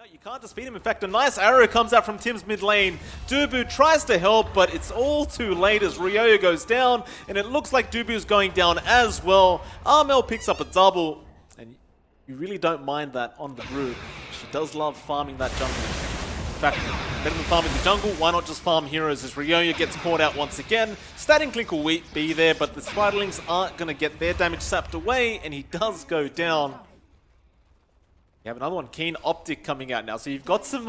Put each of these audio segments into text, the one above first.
You can't just beat him. In fact, a nice arrow comes out from Tim's mid lane. Dubu tries to help, but it's all too late as Ryoyo goes down, and it looks like Dubu's going down as well. Armel picks up a double, and you really don't mind that on the Brood. She does love farming that jungle. In fact, better than farming the jungle, why not just farm heroes as Ryoyo gets caught out once again. Static Link will be there, but the Spiderlings aren't going to get their damage sapped away, and he does go down. You have another one, Keen Optic, coming out now. So you've got some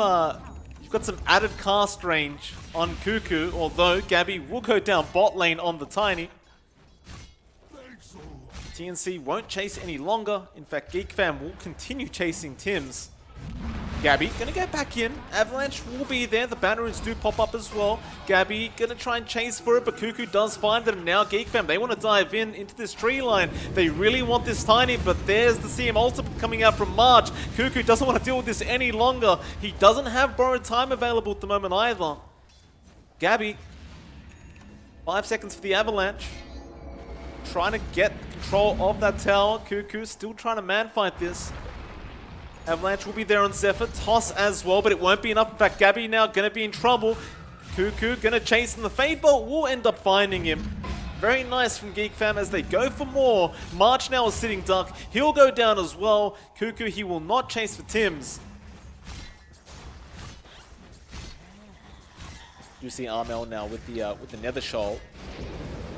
added cast range on Cuckoo, although Gabby will go down bot lane on the Tiny. TNC won't chase any longer. In fact, GEEK fam will continue chasing Tims. Gabby gonna go back in. Avalanche will be there. The Bannerins do pop up as well. Gabby gonna try and chase for it, but Cuckoo does find it. And now GEEK fam, they want to dive into this tree line. They really want this Tiny, but there's the CM ultimate coming out from March. Cuckoo doesn't want to deal with this any longer. He doesn't have borrowed time available at the moment either. Gabby, 5 seconds for the Avalanche. Trying to get control of that tower. Cuckoo still trying to man fight this. Avalanche will be there on Zephyr. Toss as well, but it won't be enough. In fact, Gabby now going to be in trouble. Cuckoo going to chase, and the Fade Bolt will end up finding him. Very nice from GEEK fam as they go for more. March now is sitting duck. He'll go down as well. Cuckoo, he will not chase for Tims. You see Armel now with the Nether Shoal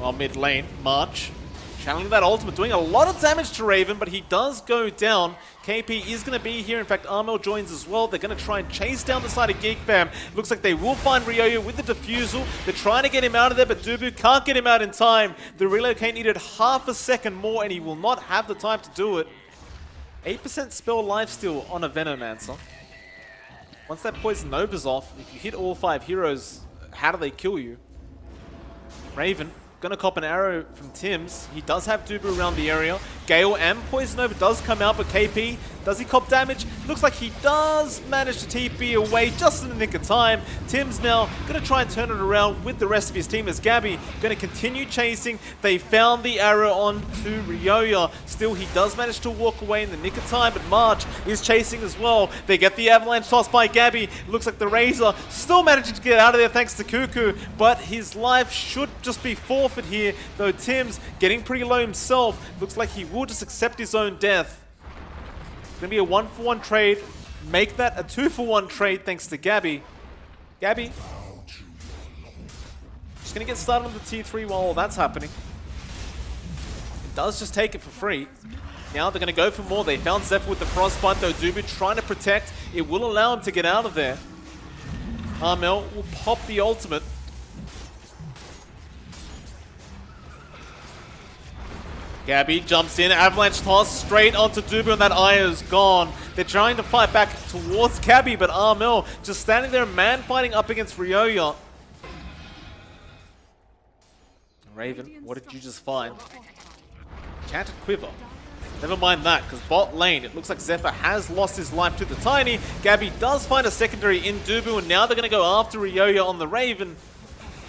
on mid lane. March channeling that ultimate, doing a lot of damage to Raven, but he does go down. KP is going to be here. In fact, Armel joins as well. They're going to try and chase down the side of GEEK fam. Looks like they will find Ryoyo with the defusal. They're trying to get him out of there, but Dubu can't get him out in time. The relocate needed half a second more, and he will not have the time to do it. 8% spell lifesteal on a Venomancer. Once that Poison Nova's off, if you hit all 5 heroes, how do they kill you? Raven gonna cop an arrow from Tims. He does have Dubu around the area. Gale and Poison Nova does come out, but KP, does he cop damage? Looks like he does manage to TP away just in the nick of time. Tims now gonna try and turn it around with the rest of his team as Gabby gonna continue chasing. They found the arrow onto Ryoyo. Still, he does manage to walk away in the nick of time, but March is chasing as well. They get the avalanche toss by Gabby. Looks like the Razor still managing to get out of there thanks to Cuckoo, but his life should just be forfeit here, though Tims getting pretty low himself. Looks like he will just accept his own death. It's going to be a 1-for-1 trade. Make that a 2-for-1 trade thanks to Gabby. Gabby just going to get started on the tier 3 while all that's happening. It does just take it for free. Now they're going to go for more. They found Zephyr with the Frostbite, though Dubu trying to protect. It will allow him to get out of there. Armel will pop the ultimate. Gabby jumps in, avalanche toss straight onto Dubu, and that Eye is gone. They're trying to fight back towards Gabby, but Armel just standing there, man fighting up against Ryoyo. Raven, what did you just find? Enchanted Quiver. Never mind that, because bot lane, it looks like Zephyr has lost his life to the Tiny. Gabby does find a secondary in Dubu, and now they're going to go after Ryoyo on the Raven.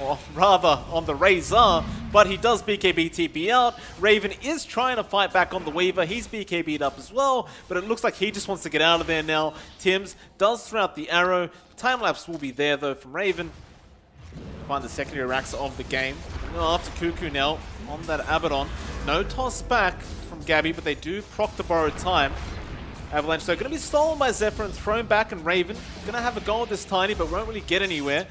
Or rather, on the Razor, but he does BKB TP out. Raven is trying to fight back on the Weaver. He's BKB'd up as well, but it looks like he just wants to get out of there now. Tims does throw out the arrow. Time-lapse will be there, though, from Raven. Find the secondary racks of the game. After Cuckoo now on that Abaddon. No toss back from Gabby, but they do proc the borrowed time. Avalanche, so going to be stolen by Zephyr and thrown back, and Raven going to have a go at this Tiny, but won't really get anywhere.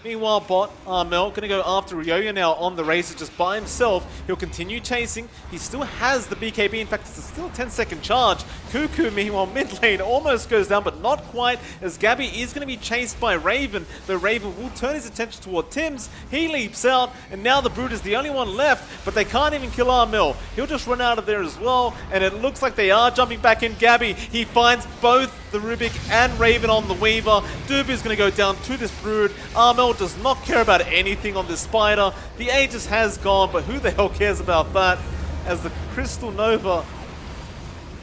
Meanwhile, bot Armel going to go after Ryoyo now on the Razor just by himself. He'll continue chasing. He still has the BKB. In fact, it's still a 10-second charge. Cuckoo, meanwhile, mid lane almost goes down, but not quite, as Gabby is going to be chased by Raven. The Raven will turn his attention toward Tims. He leaps out, and now the Brood is the only one left, but they can't even kill Armel. He'll just run out of there as well, and it looks like they are jumping back in. Gabby, he finds both the Rubik and Raven on the Weaver. Dubu is going to go down to this Brood. Armel does not care about anything on this Spider. The Aegis has gone, but who the hell cares about that? As the Crystal Nova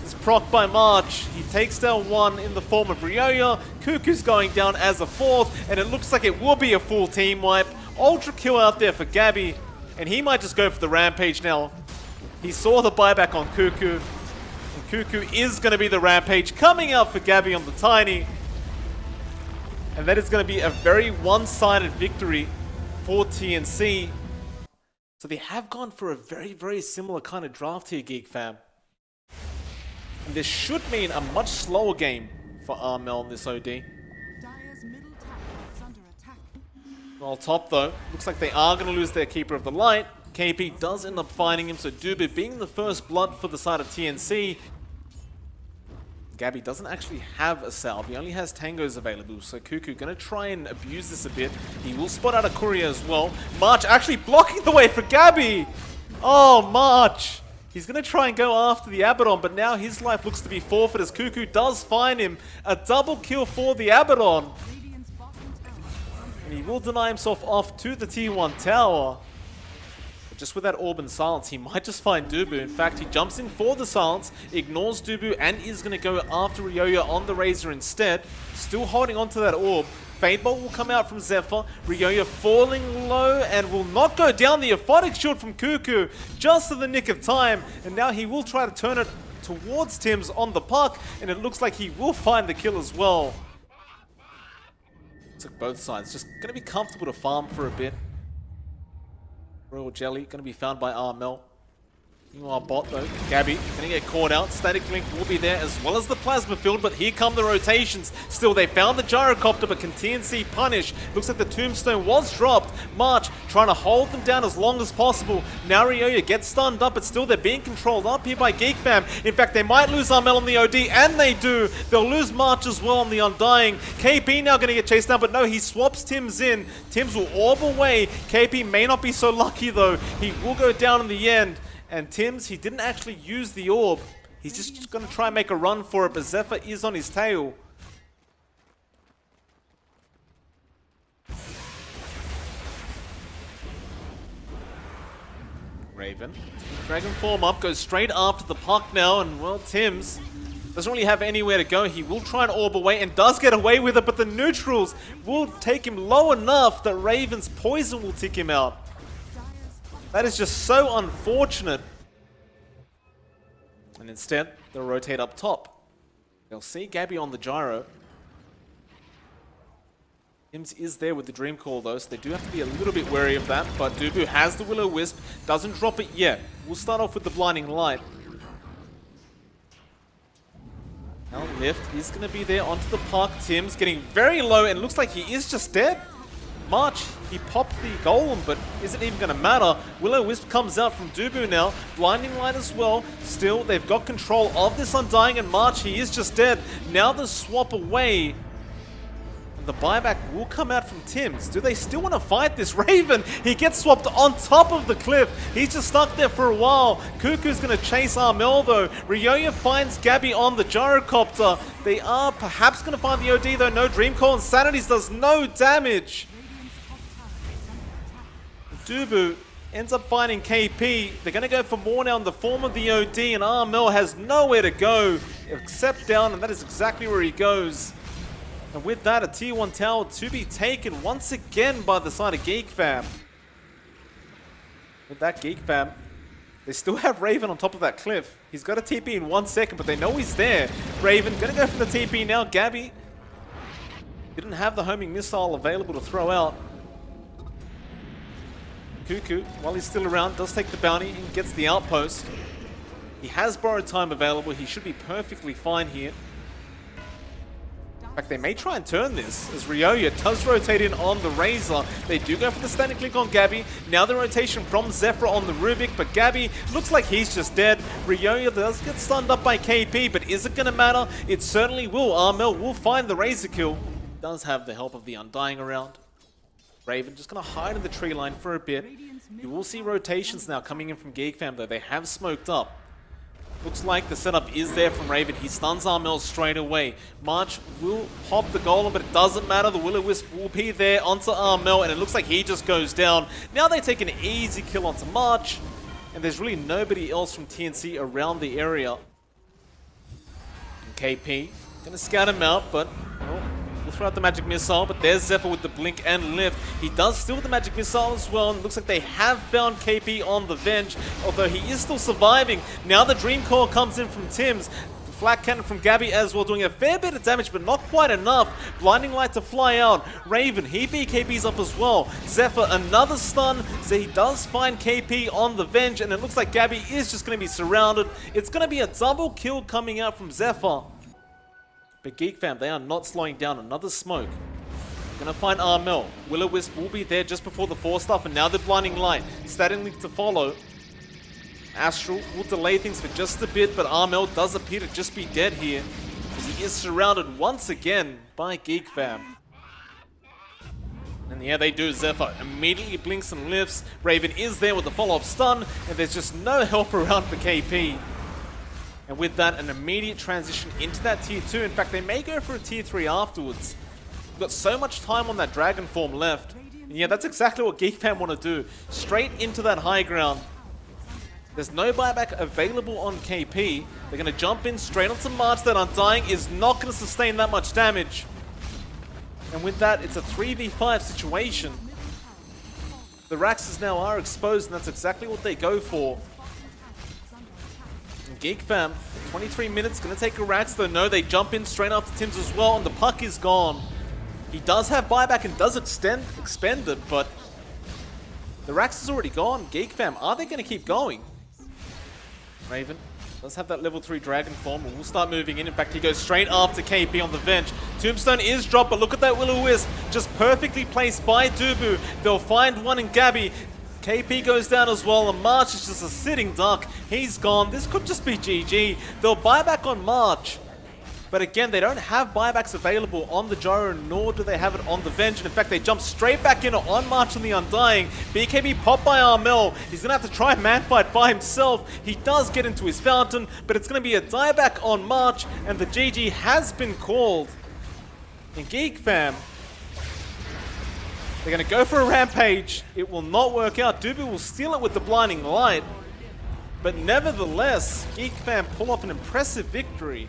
is proc by March. He takes down one in the form of Ryoyo. Cuckoo's going down as a fourth, and it looks like it will be a full team wipe. Ultra kill out there for Gabby, and he might just go for the Rampage now. He saw the buyback on Cuckoo. Cuckoo is going to be the Rampage coming out for Gabby on the Tiny. And that is going to be a very one-sided victory for TNC. So they have gone for a very, very similar kind of draft here, GEEK fam. And this should mean a much slower game for Armel in this OD. Well, top though, looks like they are going to lose their Keeper of the Light. KP does end up finding him, so Dubu being the first blood for the side of TNC. Gabby doesn't actually have a salve, he only has tangos available, so Cuckoo gonna try and abuse this a bit. He will spot out a courier as well. March actually blocking the way for Gabby! Oh, March! He's gonna try and go after the Abaddon, but now his life looks to be forfeit as Cuckoo does find him. A double kill for the Abaddon. And he will deny himself off to the T1 tower. Just with that orb and silence, he might just find Dubu. In fact, he jumps in for the silence, ignores Dubu, and is going to go after Ryoya on the Razor instead. Still holding on to that orb. Fadebolt will come out from Zephyr. Ryoya falling low and will not go down. The Aphotic Shield from Cuckoo just in the nick of time. And now he will try to turn it towards Tim's on the puck, and it looks like he will find the kill as well. Took both sides. Just going to be comfortable to farm for a bit. Royal Jelly going to be found by Armel. Meanwhile, bot though, Gabby going to get caught out. Static Link will be there as well as the Plasma Field, but here come the rotations. Still, they found the Gyrocopter, but can TNC punish? Looks like the Tombstone was dropped. March trying to hold them down as long as possible. Now Ryoya gets stunned up, but still they're being controlled up here by GEEK fam. In fact, they might lose Armel on the OD, and they do. They'll lose March as well on the Undying. KP now going to get chased down, but no, he swaps Tim's in. Tim's will orb away. KP may not be so lucky though. He will go down in the end. And Tim's, he didn't actually use the orb. He's just going to try and make a run for it, but Zephyr is on his tail. Raven. Dragon form up, goes straight after the puck now, and well, Tim's doesn't really have anywhere to go. He will try and orb away and does get away with it, but the neutrals will take him low enough that Raven's poison will tick him out. That is just so unfortunate. And instead, they'll rotate up top. They'll see Gabby on the gyro. Ims is there with the Dream Call though, so they do have to be a little bit wary of that. But Dubu has the Will-O-Wisp, doesn't drop it yet. We'll start off with the Blinding Light. Now Lift is going to be there onto the puck. Tim's getting very low and looks like he is just dead. March, he popped the Golem, but is it even going to matter? Will-O-Wisp comes out from Dubu now. Blinding Light as well. Still, they've got control of this Undying, and March, he is just dead. Now the swap away. And the buyback will come out from Tim's. Do they still want to fight this? Raven, he gets swapped on top of the cliff. He's just stuck there for a while. Cuckoo's going to chase Armel though. Ryoya finds Gabby on the Gyrocopter. They are perhaps going to find the OD though. No Dream Call, and Sanities does no damage. Dubu ends up finding KP. They're going to go for more now in the form of the OD, and Armel has nowhere to go except down, and that is exactly where he goes. And with that, a T1 tower to be taken once again by the side of GEEK fam. With that GEEK fam, they still have Raven on top of that cliff. He's got a TP in 1 second, but they know he's there. Raven going to go for the TP now. Gabby didn't have the homing missile available to throw out. Cuckoo, while he's still around, does take the bounty and gets the outpost. He has borrowed time available. He should be perfectly fine here. In fact, they may try and turn this as Ryoya does rotate in on the Razor. They do go for the standing click on Gabby. Now the rotation from Zephyr on the Rubik, but Gabby looks like he's just dead. Ryoya does get stunned up by KP, but is it going to matter? It certainly will. Armel will find the Razor kill. Does have the help of the Undying around. Raven just going to hide in the tree line for a bit. You will see rotations now coming in from GEEK fam though. They have smoked up. Looks like the setup is there from Raven. He stuns Armel straight away. March will pop the Golem, but it doesn't matter. The Will-O-Wisp will be there onto Armel, and it looks like he just goes down. Now they take an easy kill onto March, and there's really nobody else from TNC around the area. And KP going to scout him out, but well, we'll throw out the Magic Missile, but there's Zephyr with the Blink and Lift. He does steal the Magic Missile as well, and it looks like they have found KP on the Venge, although he is still surviving. Now the Dream Core comes in from Tim's. flak cannon from Gabby as well, doing a fair bit of damage, but not quite enough. Blinding Light to fly out. Raven, he BKBs up as well. Zephyr, another stun. So he does find KP on the Venge, and it looks like Gabby is just going to be surrounded. It's going to be a double kill coming out from Zephyr. But GEEK fam, they are not slowing down. Another smoke. Gonna find Armel. Will-O-Wisp will be there just before the 4-star, and now the Blinding Light. Static Link to follow. Astral will delay things for just a bit, but Armel does appear to just be dead here, as he is surrounded once again by GEEK fam. And yeah, they do. Zephyr immediately blinks and lifts. Raven is there with the follow-up stun, and there's just no help around for KP. And with that, an immediate transition into that tier 2. In fact, they may go for a tier 3 afterwards. We've got so much time on that dragon form left. And yeah, that's exactly what GEEK fam want to do. Straight into that high ground. There's no buyback available on KP. They're going to jump in straight onto March. That Undying is not going to sustain that much damage. And with that, it's a 3v5 situation. The Raxes now are exposed, and that's exactly what they go for. GEEK fam, 23 minutes, going to take a Rax, though no, they jump in straight after Tims as well, and the puck is gone. He does have buyback and does expend it, but the Rax is already gone. GEEK fam, are they going to keep going? Raven does have that level 3 dragon form, and will start moving in. In fact, he goes straight after KP on the Venge. Tombstone is dropped, but look at that Will-O-Wisp, just perfectly placed by Dubu. They'll find one in Gabby. KP goes down as well, and March is just a sitting duck. He's gone. This could just be GG. They'll buy back on March. But again, they don't have buybacks available on the Gyro, nor do they have it on the Venge. And in fact, they jump straight back in on March on the Undying. BKB popped by Armel. He's going to have to try man fight by himself. He does get into his fountain, but it's going to be a dieback on March, and the GG has been called. And GEEK fam, they're going to go for a rampage. It will not work out. Dubu will steal it with the Blinding Light. But nevertheless, GEEK fam pull off an impressive victory.